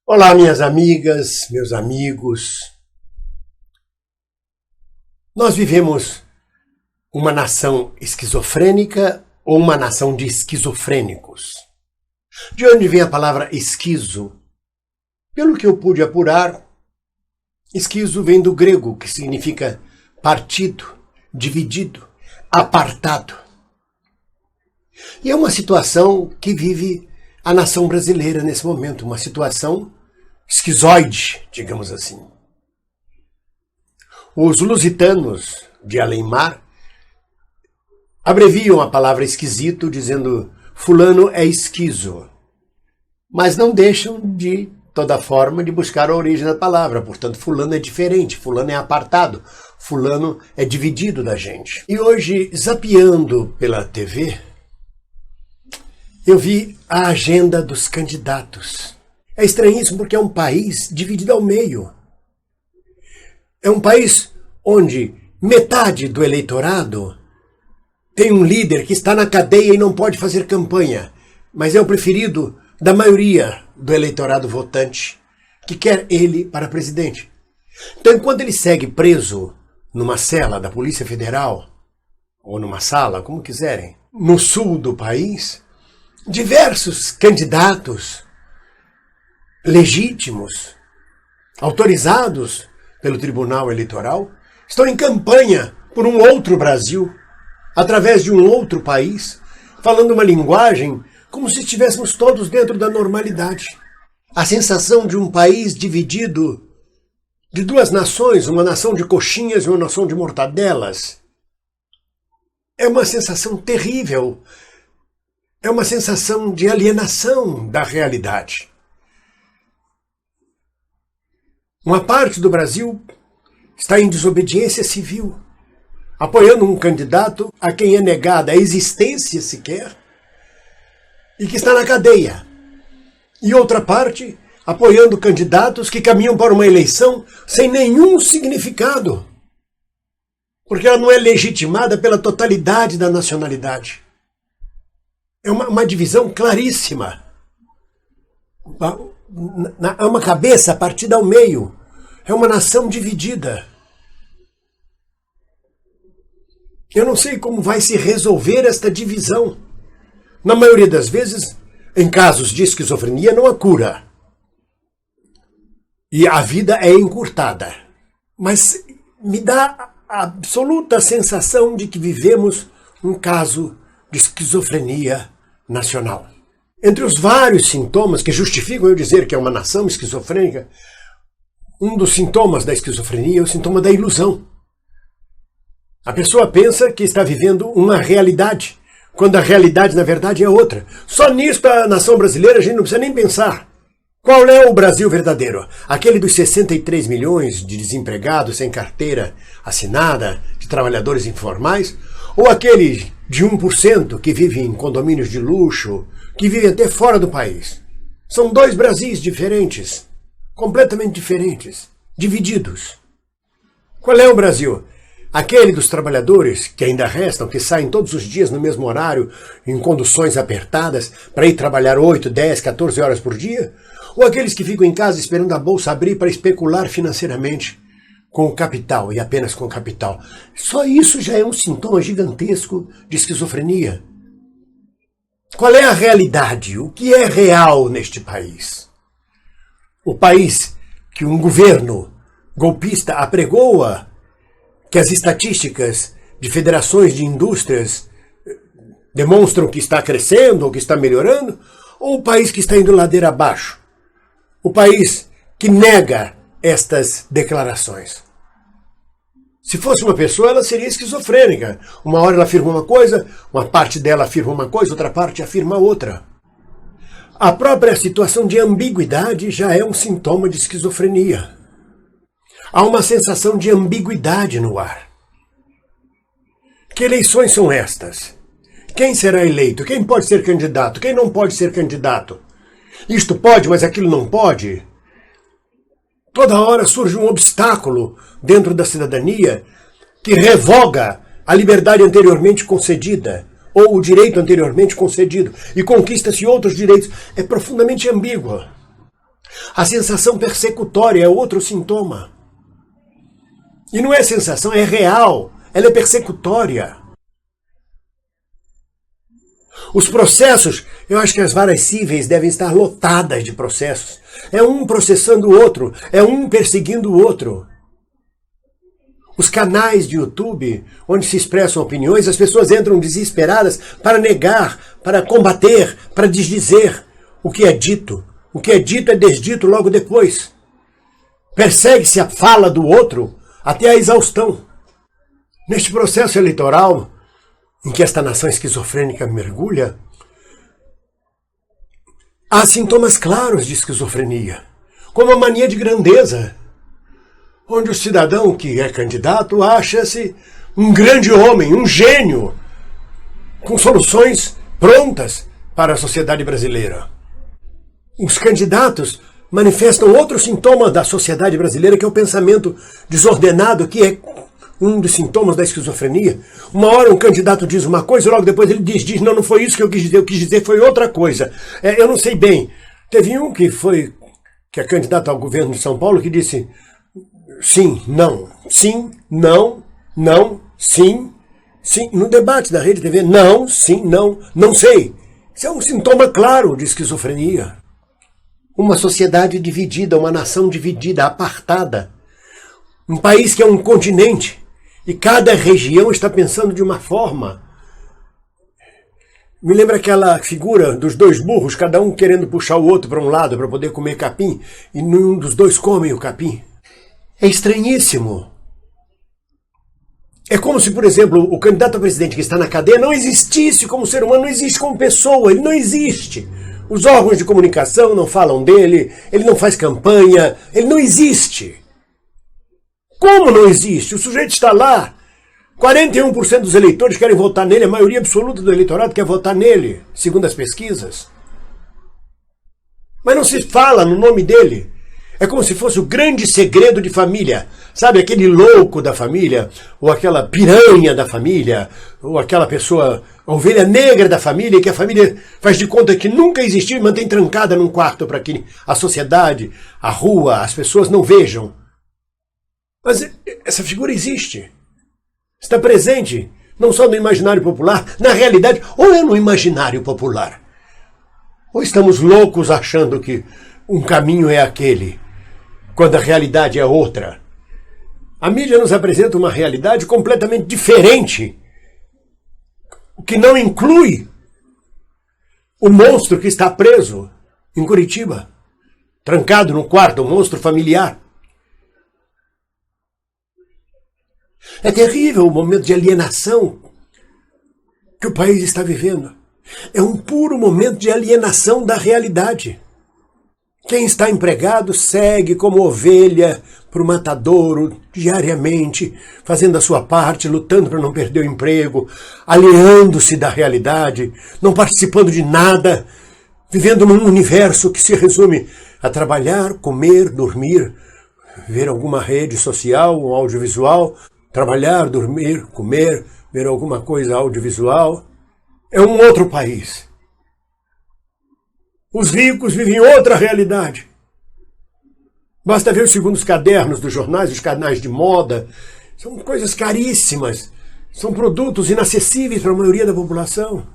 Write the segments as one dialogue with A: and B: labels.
A: Olá, minhas amigas, meus amigos. Nós vivemos uma nação esquizofrênica ou uma nação de esquizofrênicos? De onde vem a palavra esquizo? Pelo que eu pude apurar, esquizo vem do grego, que significa partido, dividido, apartado. E é uma situação que vive a nação brasileira nesse momento, uma situação esquizoide, digamos assim. Os lusitanos de além-mar abreviam a palavra esquisito dizendo fulano é esquizo, mas não deixam de toda forma de buscar a origem da palavra. Portanto, fulano é diferente, fulano é apartado, fulano é dividido da gente. E hoje, zapeando pela TV, eu vi a agenda dos candidatos. É estranhíssimo porque é um país dividido ao meio. É um país onde metade do eleitorado tem um líder que está na cadeia e não pode fazer campanha, mas é o preferido da maioria do eleitorado votante, que quer ele para presidente. Então, enquanto ele segue preso numa cela da Polícia Federal, ou numa sala, como quiserem, no sul do país, diversos candidatos legítimos, autorizados pelo Tribunal Eleitoral, estão em campanha por um outro Brasil, através de um outro país, falando uma linguagem como se estivéssemos todos dentro da normalidade. A sensação de um país dividido de duas nações, uma nação de coxinhas e uma nação de mortadelas, é uma sensação terrível. É uma sensação de alienação da realidade. Uma parte do Brasil está em desobediência civil, apoiando um candidato a quem é negada a existência sequer e que está na cadeia. E outra parte apoiando candidatos que caminham para uma eleição sem nenhum significado, porque ela não é legitimada pela totalidade da nacionalidade. É uma divisão claríssima. É uma cabeça partida ao meio. É uma nação dividida. Eu não sei como vai se resolver esta divisão. Na maioria das vezes, em casos de esquizofrenia, não há cura. E a vida é encurtada. Mas me dá a absoluta sensação de que vivemos um caso de esquizofrenia nacional. Entre os vários sintomas que justificam eu dizer que é uma nação esquizofrênica, um dos sintomas da esquizofrenia é o sintoma da ilusão. A pessoa pensa que está vivendo uma realidade, quando a realidade, na verdade, é outra. Só nisso a nação brasileira a gente não precisa nem pensar. Qual é o Brasil verdadeiro? Aquele dos 63 milhões de desempregados sem carteira assinada, de trabalhadores informais? Ou aquele de 1% que vive em condomínios de luxo, que vive até fora do país? São dois Brasis diferentes, completamente diferentes, divididos. Qual é o Brasil? Aquele dos trabalhadores que ainda restam, que saem todos os dias no mesmo horário, em conduções apertadas, para ir trabalhar 8, 10, 14 horas por dia? Ou aqueles que ficam em casa esperando a bolsa abrir para especular financeiramente com o capital e apenas com o capital? Só isso já é um sintoma gigantesco de esquizofrenia. Qual é a realidade? O que é real neste país? O país que um governo golpista apregoa que as estatísticas de federações de indústrias demonstram que está crescendo ou que está melhorando? Ou o país que está indo ladeira abaixo? O país que nega estas declarações? Se fosse uma pessoa, ela seria esquizofrênica. Uma hora ela afirma uma coisa, uma parte dela afirma uma coisa, outra parte afirma outra. A própria situação de ambiguidade já é um sintoma de esquizofrenia. Há uma sensação de ambiguidade no ar. Que eleições são estas? Quem será eleito? Quem pode ser candidato? Quem não pode ser candidato? Isto pode, mas aquilo não pode? Toda hora surge um obstáculo dentro da cidadania que revoga a liberdade anteriormente concedida, ou o direito anteriormente concedido, e conquista-se outros direitos. É profundamente ambígua. A sensação persecutória é outro sintoma. E não é sensação, é real. Ela é persecutória. Os processos, eu acho que as varas cíveis devem estar lotadas de processos. É um processando o outro, é um perseguindo o outro. Os canais de YouTube, onde se expressam opiniões, as pessoas entram desesperadas para negar, para combater, para desdizer o que é dito. O que é dito é desdito logo depois. Persegue-se a fala do outro até a exaustão. Neste processo eleitoral, em que esta nação esquizofrênica mergulha, há sintomas claros de esquizofrenia, como a mania de grandeza, onde o cidadão que é candidato acha-se um grande homem, um gênio, com soluções prontas para a sociedade brasileira. Os candidatos manifestam outro sintoma da sociedade brasileira, que é o pensamento desordenado, que é um dos sintomas da esquizofrenia. Uma hora um candidato diz uma coisa e logo depois ele diz, não foi isso que eu quis dizer foi outra coisa. Eu não sei bem. Teve um que é candidato ao governo de São Paulo, que disse sim, não, sim. No debate da Rede TV, não, sim, não sei. Isso é um sintoma claro de esquizofrenia. Uma sociedade dividida, uma nação dividida, apartada. Um país que é um continente e cada região está pensando de uma forma. Me lembra aquela figura dos dois burros, cada um querendo puxar o outro para um lado para poder comer capim, e nenhum dos dois come o capim. É estranhíssimo. É como se, por exemplo, o candidato a presidente que está na cadeia não existisse como ser humano, não existe como pessoa, ele não existe. Os órgãos de comunicação não falam dele, ele não faz campanha, ele não existe. Como não existe? O sujeito está lá. 41% dos eleitores querem votar nele, a maioria absoluta do eleitorado quer votar nele, segundo as pesquisas. Mas não se fala no nome dele. É como se fosse o grande segredo de família. Sabe, aquele louco da família, ou aquela piranha da família, ou aquela pessoa, a ovelha negra da família, que a família faz de conta que nunca existiu e mantém trancada num quarto para que a sociedade, a rua, as pessoas não vejam. Mas essa figura existe. Está presente, não só no imaginário popular, na realidade, ou é no imaginário popular. Ou estamos loucos achando que um caminho é aquele, quando a realidade é outra. A mídia nos apresenta uma realidade completamente diferente, o que não inclui o monstro que está preso em Curitiba, trancado no quarto, o monstro familiar. É terrível o momento de alienação que o país está vivendo. É um puro momento de alienação da realidade. Quem está empregado segue como ovelha para o matadouro diariamente, fazendo a sua parte, lutando para não perder o emprego, aliando-se da realidade, não participando de nada, vivendo num universo que se resume a trabalhar, comer, dormir, ver alguma rede social, um audiovisual, trabalhar, dormir, comer, ver alguma coisa audiovisual. É um outro país. Os ricos vivem outra realidade. Basta ver os segundos cadernos dos jornais, os canais de moda. São coisas caríssimas. São produtos inacessíveis para a maioria da população.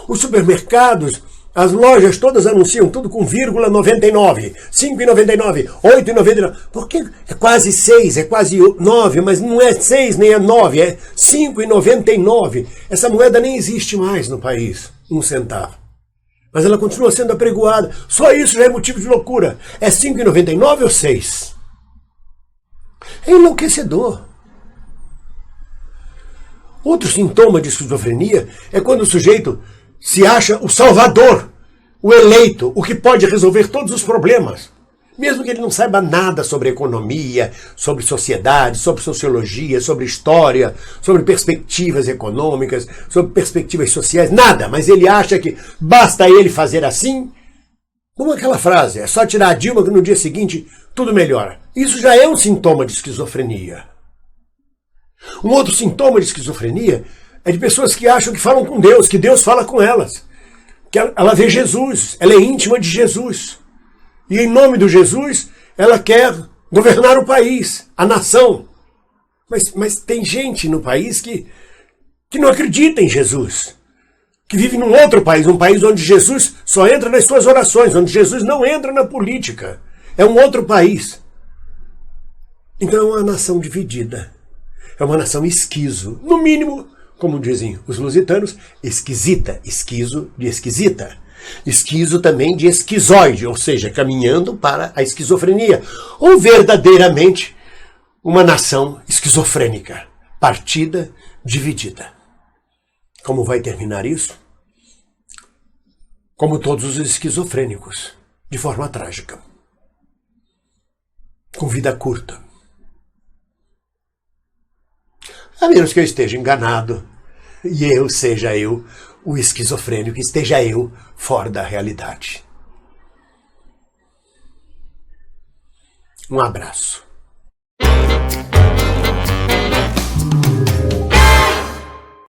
A: Os supermercados, as lojas todas anunciam tudo com vírgula 99, 5,99, 8,99. Porque é quase 6, é quase 9, mas não é 6 nem é 9, é 5,99. Essa moeda nem existe mais no país, 1 centavo. Mas ela continua sendo apregoada. Só isso já é motivo de loucura. É 5,99 ou 6? É enlouquecedor. Outro sintoma de esquizofrenia é quando o sujeito se acha o salvador, o eleito, o que pode resolver todos os problemas. Mesmo que ele não saiba nada sobre economia, sobre sociedade, sobre sociologia, sobre história, sobre perspectivas econômicas, sobre perspectivas sociais, nada. Mas ele acha que basta ele fazer assim, como aquela frase, é só tirar a Dilma que no dia seguinte tudo melhora. Isso já é um sintoma de esquizofrenia. Um outro sintoma de esquizofrenia é de pessoas que acham que falam com Deus, que Deus fala com elas, que ela vê Jesus, ela é íntima de Jesus. E em nome do Jesus, ela quer governar o país, a nação. Mas tem gente no país que não acredita em Jesus, que vive num outro país, um país onde Jesus só entra nas suas orações, onde Jesus não entra na política. É um outro país. Então é uma nação dividida. É uma nação esquizo. No mínimo, como dizem os lusitanos, esquisita. Esquizo de esquisita. Esquizo também de esquizoide, ou seja, caminhando para a esquizofrenia. Ou verdadeiramente uma nação esquizofrênica, partida, dividida. Como vai terminar isso? Como todos os esquizofrênicos, de forma trágica. Com vida curta. A menos que eu esteja enganado e eu seja eu o esquizofrênico, esteja eu fora da realidade. Um abraço.